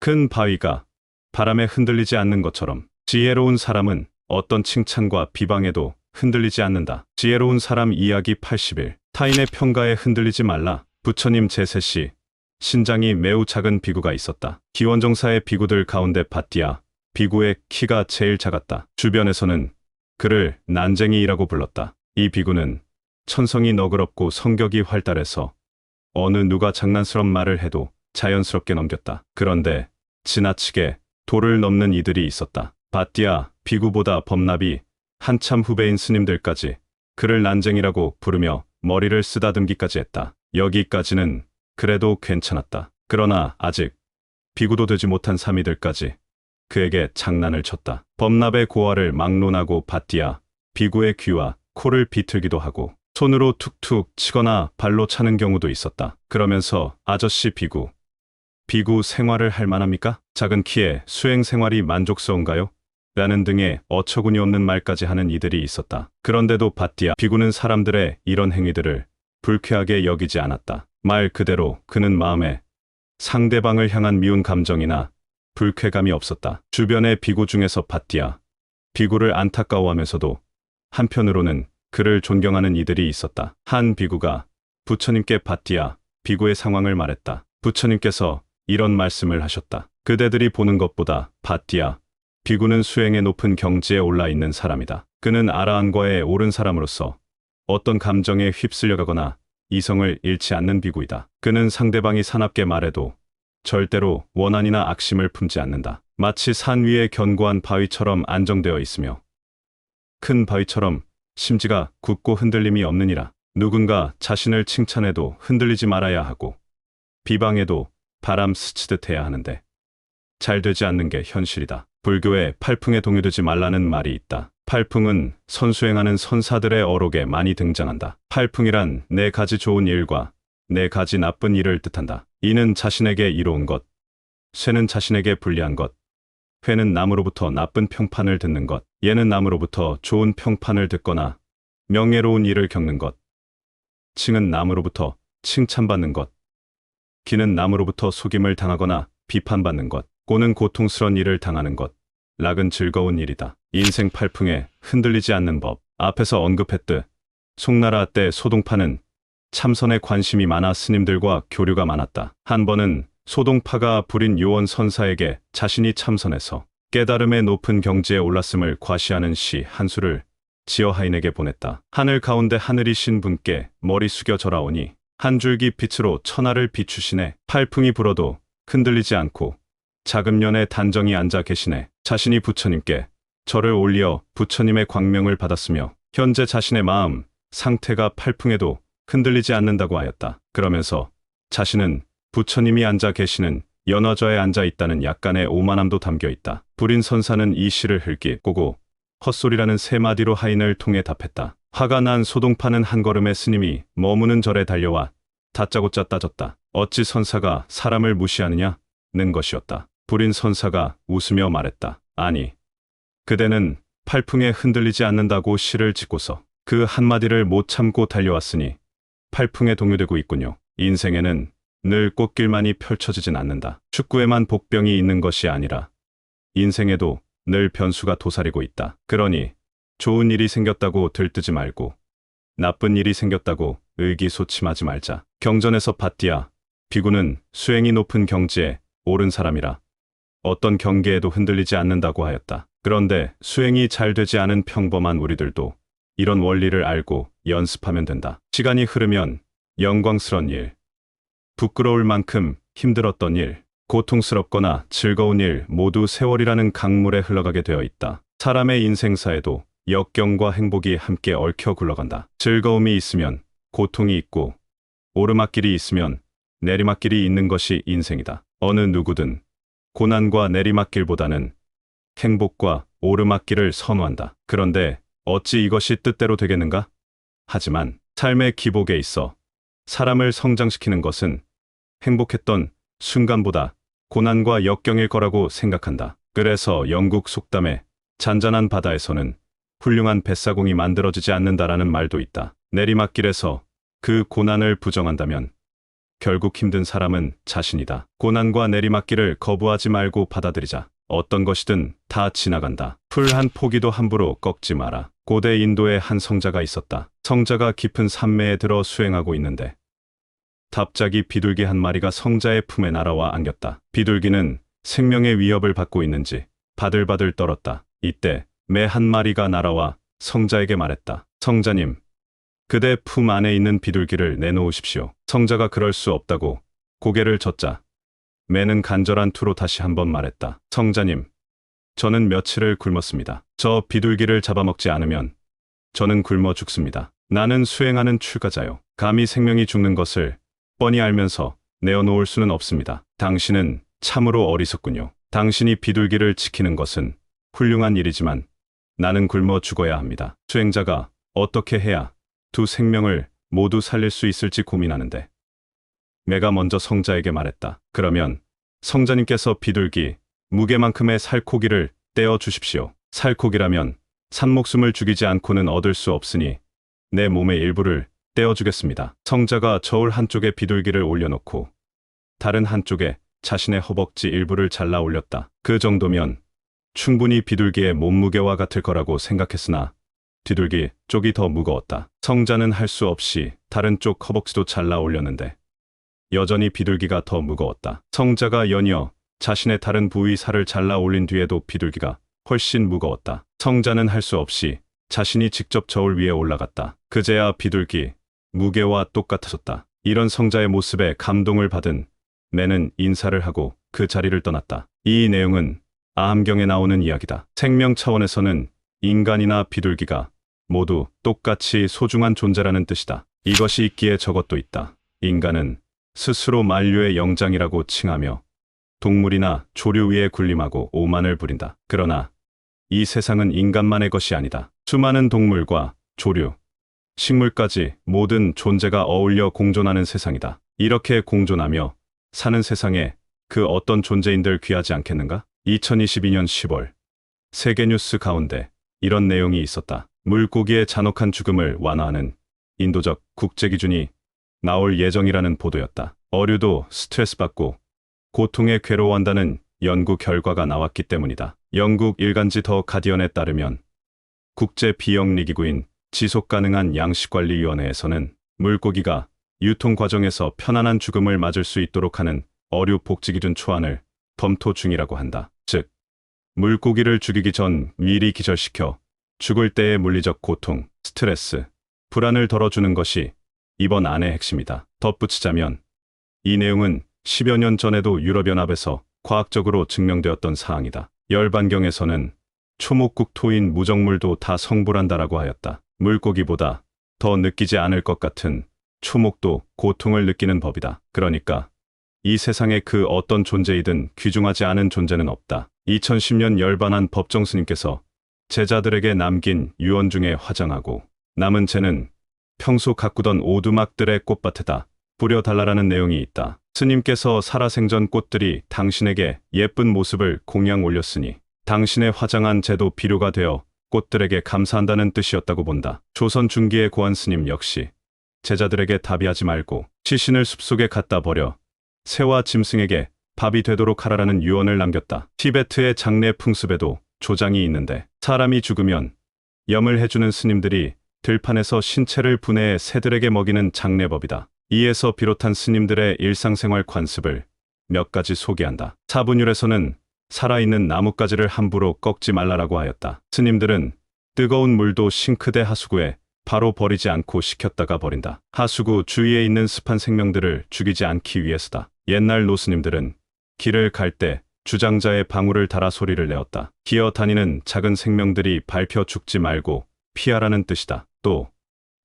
큰 바위가 바람에 흔들리지 않는 것처럼 지혜로운 사람은 어떤 칭찬과 비방에도 흔들리지 않는다. 지혜로운 사람 이야기 80일. 타인의 평가에 흔들리지 말라. 부처님 제세시 신장이 매우 작은 비구가 있었다. 기원정사의 비구들 가운데 밧띠아 비구의 키가 제일 작았다. 주변에서는 그를 난쟁이라고 불렀다. 이 비구는 천성이 너그럽고 성격이 활달해서 어느 누가 장난스러운 말을 해도 자연스럽게 넘겼다. 그런데 지나치게 도를 넘는 이들이 있었다. 밧띠아 비구보다 법납이 한참 후배인 스님들까지 그를 난쟁이라고 부르며 머리를 쓰다듬기까지 했다. 여기까지는 그래도 괜찮았다. 그러나 아직 비구도 되지 못한 사미들까지 그에게 장난을 쳤다. 법납의 고화를 막론하고 밧띠아 비구의 귀와 코를 비틀기도 하고 손으로 툭툭 치거나 발로 차는 경우도 있었다. 그러면서 아저씨 비구 생활을 할 만합니까? 작은 키에 수행 생활이 만족스러운가요? 라는 등의 어처구니 없는 말까지 하는 이들이 있었다. 그런데도 밧띠아 비구는 사람들의 이런 행위들을 불쾌하게 여기지 않았다. 말 그대로 그는 마음에 상대방을 향한 미운 감정이나 불쾌감이 없었다. 주변의 비구 중에서 밧띠아 비구를 안타까워하면서도 한편으로는 그를 존경하는 이들이 있었다. 한 비구가 부처님께 밧띠아 비구의 상황을 말했다. 부처님께서 이런 말씀을 하셨다. 그대들이 보는 것보다 밧띠아 비구는 수행의 높은 경지에 올라 있는 사람이다. 그는 아라한과에 오른 사람으로서 어떤 감정에 휩쓸려가거나 이성을 잃지 않는 비구이다. 그는 상대방이 사납게 말해도 절대로 원한이나 악심을 품지 않는다. 마치 산 위에 견고한 바위처럼 안정되어 있으며 큰 바위처럼 심지가 굳고 흔들림이 없느니라. 누군가 자신을 칭찬해도 흔들리지 말아야 하고 비방해도 바람 스치듯 해야 하는데 잘 되지 않는 게 현실이다. 불교에 팔풍에 동요되지 말라는 말이 있다. 팔풍은 선수행하는 선사들의 어록에 많이 등장한다. 팔풍이란 네 가지 좋은 일과 네 가지 나쁜 일을 뜻한다. 이는 자신에게 이로운 것, 쇠는 자신에게 불리한 것, 회는 남으로부터 나쁜 평판을 듣는 것, 예는 남으로부터 좋은 평판을 듣거나 명예로운 일을 겪는 것, 칭은 남으로부터 칭찬받는 것, 기는 남으로부터 속임을 당하거나 비판받는 것, 고는 고통스러운 일을 당하는 것, 락은 즐거운 일이다. 인생 팔풍에 흔들리지 않는 법. 앞에서 언급했듯 송나라 때 소동파는 참선에 관심이 많아 스님들과 교류가 많았다. 한 번은 소동파가 부린 요원 선사에게 자신이 참선해서 깨달음의 높은 경지에 올랐음을 과시하는 시 한 수를 지어 하인에게 보냈다. 하늘 가운데 하늘이신 분께 머리 숙여 절하오니 한 줄기 빛으로 천하를 비추시네. 팔풍이 불어도 흔들리지 않고 자금련에 단정히 앉아 계시네. 자신이 부처님께 절을 올려 부처님의 광명을 받았으며 현재 자신의 마음 상태가 팔풍에도 흔들리지 않는다고 하였다. 그러면서 자신은 부처님이 앉아 계시는 연화좌에 앉아 있다는 약간의 오만함도 담겨 있다. 불인 선사는 이 시를 흘낏 꼬고 헛소리라는 세 마디로 하인을 통해 답했다. 화가 난 소동파는 한 걸음에 스님이 머무는 절에 달려와 다짜고짜 따졌다. 어찌 선사가 사람을 무시하느냐? 는 것이었다. 불인 선사가 웃으며 말했다. 아니, 그대는 팔풍에 흔들리지 않는다고 시를 짓고서 그 한마디를 못 참고 달려왔으니 팔풍에 동요되고 있군요. 인생에는 늘 꽃길만이 펼쳐지진 않는다. 축구에만 복병이 있는 것이 아니라 인생에도 늘 변수가 도사리고 있다. 그러니 좋은 일이 생겼다고 들뜨지 말고 나쁜 일이 생겼다고 의기소침하지 말자. 경전에서 밧띠아 비구는 수행이 높은 경지에 옳은 사람이라 어떤 경계에도 흔들리지 않는다고 하였다. 그런데 수행이 잘 되지 않은 평범한 우리들도 이런 원리를 알고 연습하면 된다. 시간이 흐르면 영광스러운 일, 부끄러울 만큼 힘들었던 일, 고통스럽거나 즐거운 일 모두 세월이라는 강물에 흘러가게 되어 있다. 사람의 인생사에도 역경과 행복이 함께 얽혀 굴러간다. 즐거움이 있으면 고통이 있고 오르막길이 있으면 내리막길이 있는 것이 인생이다. 어느 누구든 고난과 내리막길보다는 행복과 오르막길을 선호한다. 그런데 어찌 이것이 뜻대로 되겠는가? 하지만 삶의 기복에 있어 사람을 성장시키는 것은 행복했던 순간보다 고난과 역경일 거라고 생각한다. 그래서 영국 속담에 잔잔한 바다에서는 훌륭한 뱃사공이 만들어지지 않는다라는 말도 있다. 내리막길에서 그 고난을 부정한다면 결국 힘든 사람은 자신이다. 고난과 내리막길을 거부하지 말고 받아들이자. 어떤 것이든 다 지나간다. 풀 한 포기도 함부로 꺾지 마라. 고대 인도에 한 성자가 있었다. 성자가 깊은 산매에 들어 수행하고 있는데 갑자기 비둘기 한 마리가 성자의 품에 날아와 안겼다. 비둘기는 생명의 위협을 받고 있는지 바들바들 떨었다. 이때 매 한 마리가 날아와 성자에게 말했다. 성자님, 그대 품 안에 있는 비둘기를 내놓으십시오. 성자가 그럴 수 없다고 고개를 젓자 매는 간절한 투로 다시 한번 말했다. 성자님, 저는 며칠을 굶었습니다. 저 비둘기를 잡아먹지 않으면 저는 굶어 죽습니다. 나는 수행하는 출가자요. 감히 생명이 죽는 것을 뻔히 알면서 내어놓을 수는 없습니다. 당신은 참으로 어리석군요. 당신이 비둘기를 지키는 것은 훌륭한 일이지만 나는 굶어 죽어야 합니다. 수행자가 어떻게 해야 두 생명을 모두 살릴 수 있을지 고민하는데 매가 먼저 성자에게 말했다. 그러면 성자님께서 비둘기 무게만큼의 살코기를 떼어 주십시오. 살코기라면 산목숨을 죽이지 않고는 얻을 수 없으니 내 몸의 일부를 떼어 주겠습니다. 성자가 저울 한쪽에 비둘기를 올려놓고 다른 한쪽에 자신의 허벅지 일부를 잘라 올렸다. 그 정도면 충분히 비둘기의 몸무게와 같을 거라고 생각했으나 비둘기 쪽이 더 무거웠다. 성자는 할 수 없이 다른 쪽 허벅지도 잘라 올렸는데 여전히 비둘기가 더 무거웠다. 성자가 연이어 자신의 다른 부위 살을 잘라 올린 뒤에도 비둘기가 훨씬 무거웠다. 성자는 할 수 없이 자신이 직접 저울 위에 올라갔다. 그제야 비둘기 무게와 똑같아졌다. 이런 성자의 모습에 감동을 받은 매는 인사를 하고 그 자리를 떠났다. 이 내용은 아함경에 나오는 이야기다. 생명 차원에서는 인간이나 비둘기가 모두 똑같이 소중한 존재라는 뜻이다. 이것이 있기에 저것도 있다. 인간은 스스로 만류의 영장이라고 칭하며 동물이나 조류 위에 군림하고 오만을 부린다. 그러나 이 세상은 인간만의 것이 아니다. 수많은 동물과 조류, 식물까지 모든 존재가 어울려 공존하는 세상이다. 이렇게 공존하며 사는 세상에 그 어떤 존재인들 귀하지 않겠는가? 2022년 10월 세계뉴스 가운데 이런 내용이 있었다. 물고기의 잔혹한 죽음을 완화하는 인도적 국제기준이 나올 예정이라는 보도였다. 어류도 스트레스받고 고통에 괴로워한다는 연구 결과가 나왔기 때문이다. 영국 일간지 더 가디언에 따르면 국제 비영리기구인 지속가능한 양식관리위원회에서는 물고기가 유통 과정에서 편안한 죽음을 맞을 수 있도록 하는 어류 복지기준 초안을 검토 중이라고 한다. 즉, 물고기를 죽이기 전 미리 기절시켜 죽을 때의 물리적 고통, 스트레스, 불안을 덜어주는 것이 이번 안의 핵심이다. 덧붙이자면 이 내용은 10여 년 전에도 유럽연합에서 과학적으로 증명되었던 사항이다. 열반경에서는 초목국 토인 무정물도 다 성불한다라고 하였다. 물고기보다 더 느끼지 않을 것 같은 초목도 고통을 느끼는 법이다. 그러니까 이 세상에 그 어떤 존재이든 귀중하지 않은 존재는 없다. 2010년 열반한 법정 스님께서 제자들에게 남긴 유언 중에 화장하고 남은 채는 평소 가꾸던 오두막들의 꽃밭에다 뿌려달라라는 내용이 있다. 스님께서 살아생전 꽃들이 당신에게 예쁜 모습을 공양 올렸으니 당신의 화장한 재도 비료가 되어 꽃들에게 감사한다는 뜻이었다고 본다. 조선 중기의 고한 스님 역시 제자들에게 답이하지 말고 시신을 숲속에 갖다 버려 새와 짐승에게 밥이 되도록 하라라는 유언을 남겼다. 티베트의 장례 풍습에도 조장이 있는데 사람이 죽으면 염을 해주는 스님들이 들판에서 신체를 분해해 새들에게 먹이는 장례법이다. 이에서 비롯한 스님들의 일상생활 관습을 몇 가지 소개한다. 사분율에서는 살아있는 나뭇가지를 함부로 꺾지 말라라고 하였다. 스님들은 뜨거운 물도 싱크대 하수구에 바로 버리지 않고 식혔다가 버린다. 하수구 주위에 있는 습한 생명들을 죽이지 않기 위해서다. 옛날 노스님들은 길을 갈 때 주장자의 방울을 달아 소리를 내었다. 기어 다니는 작은 생명들이 밟혀 죽지 말고 피하라는 뜻이다. 또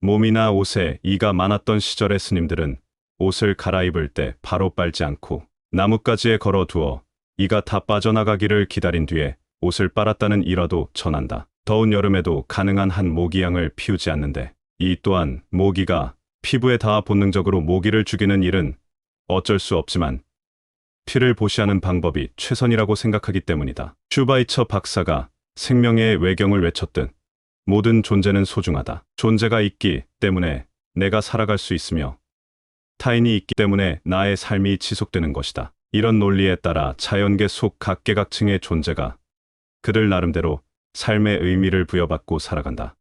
몸이나 옷에 이가 많았던 시절의 스님들은 옷을 갈아입을 때 바로 빨지 않고 나뭇가지에 걸어두어 이가 다 빠져나가기를 기다린 뒤에 옷을 빨았다는 일화도 전한다. 더운 여름에도 가능한 한 모기향을 피우지 않는데 이 또한 모기가 피부에 닿아 본능적으로 모기를 죽이는 일은 어쩔 수 없지만 피를 보시하는 방법이 최선이라고 생각하기 때문이다. 슈바이처 박사가 생명의 외경을 외쳤듯 모든 존재는 소중하다. 존재가 있기 때문에 내가 살아갈 수 있으며 타인이 있기 때문에 나의 삶이 지속되는 것이다. 이런 논리에 따라 자연계 속 각계각층의 존재가 그들 나름대로 삶의 의미를 부여받고 살아간다.